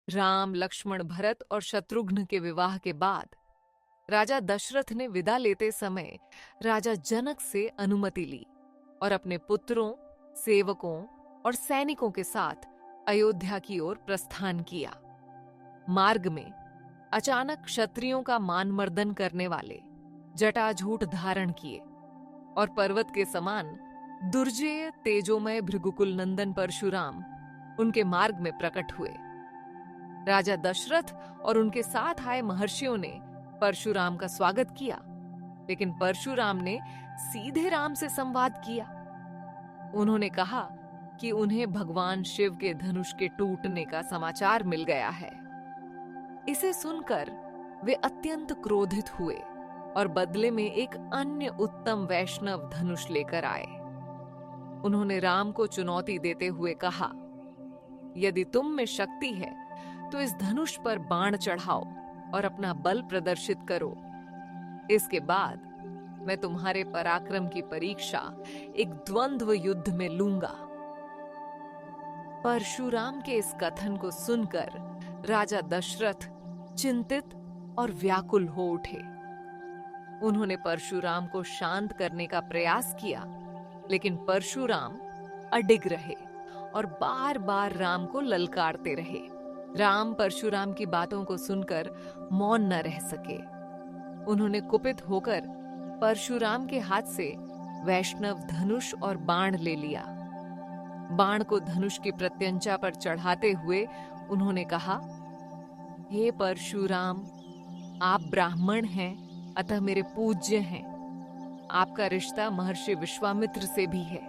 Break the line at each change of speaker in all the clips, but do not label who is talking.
राम, लक्ष्मण, भरत और शत्रुघ्न के विवाह के बाद राजा दशरथ ने विदा लेते समय राजा जनक से अनुमति ली और अपने पुत्रों, सेवकों और सैनिकों के साथ अयोध्या की ओर प्रस्थान किया। मार्ग में अचानक क्षत्रियों का मानमर्दन करने वाले जटाजूट धारण किए और पर्वत के समान दुर्जेय तेजोमय भृगुकुल नंदन परशुराम उनके मार्ग में प्रकट हुए। राजा दशरथ और उनके साथ आए महर्षियों ने परशुराम का स्वागत किया, लेकिन परशुराम ने सीधे राम से संवाद किया। उन्होंने कहा कि उन्हें भगवान शिव के धनुष के टूटने का समाचार मिल गया है। इसे सुनकर वे अत्यंत क्रोधित हुए और बदले में एक अन्य उत्तम वैष्णव धनुष लेकर आए। उन्होंने राम को चुनौती देते हुए कहा, यदि तुम में शक्ति है तो इस धनुष पर बाण चढ़ाओ और अपना बल प्रदर्शित करो। इसके बाद मैं तुम्हारे पराक्रम की परीक्षा एक द्वंद्व युद्ध में लूंगा। परशुराम के इस कथन को सुनकर राजा दशरथ चिंतित और व्याकुल हो उठे। उन्होंने परशुराम को शांत करने का प्रयास किया, लेकिन परशुराम अडिग रहे और बार बार राम को ललकारते रहे। राम परशुराम की बातों को सुनकर मौन न रह सके। उन्होंने कुपित होकर परशुराम के हाथ से वैष्णव धनुष और बाण ले लिया। बाण को धनुष की प्रत्यंचा पर चढ़ाते हुए उन्होंने कहा, हे परशुराम, आप ब्राह्मण हैं, अतः मेरे पूज्य हैं। आपका रिश्ता महर्षि विश्वामित्र से भी है,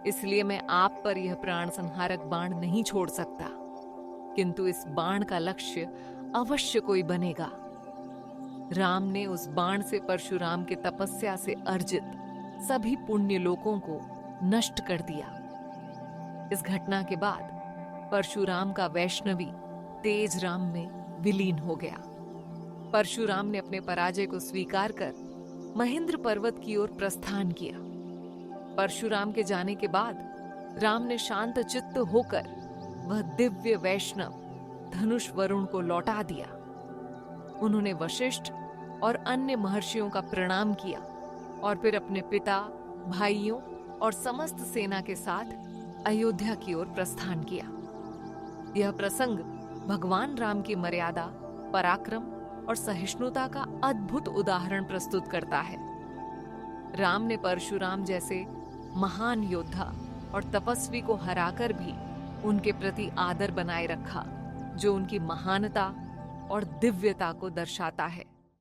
इसलिए मैं आप पर यह प्राण संहारक बाण नहीं छोड़ सकता, किंतु इस बाण का लक्ष्य अवश्य कोई बनेगा। राम ने उस बाण से परशुराम के तपस्या से अर्जित सभी पुण्य लोकों को नष्ट कर दिया। इस घटना के बाद परशुराम का वैष्णवी तेज राम में विलीन हो गया। परशुराम ने अपने पराजय को स्वीकार कर महेंद्र पर्वत की ओर प्रस्थान किया। परशुराम के जाने के बाद राम ने शांत चित्त होकर वह दिव्य वैष्णव धनुष वरुण को लौटा दिया। उन्होंने वशिष्ठ और अन्य महर्षियों का प्रणाम किया और फिर अपने पिता, भाइयों और समस्त सेना के साथ अयोध्या की ओर प्रस्थान किया। यह प्रसंग भगवान राम की मर्यादा, पराक्रम और सहिष्णुता का अद्भुत उदाहरण प्रस्तुत करता है। राम ने परशुराम जैसे महान योद्धा और तपस्वी को हराकर भी उनके प्रति आदर बनाए रखा, जो उनकी महानता और दिव्यता को दर्शाता है।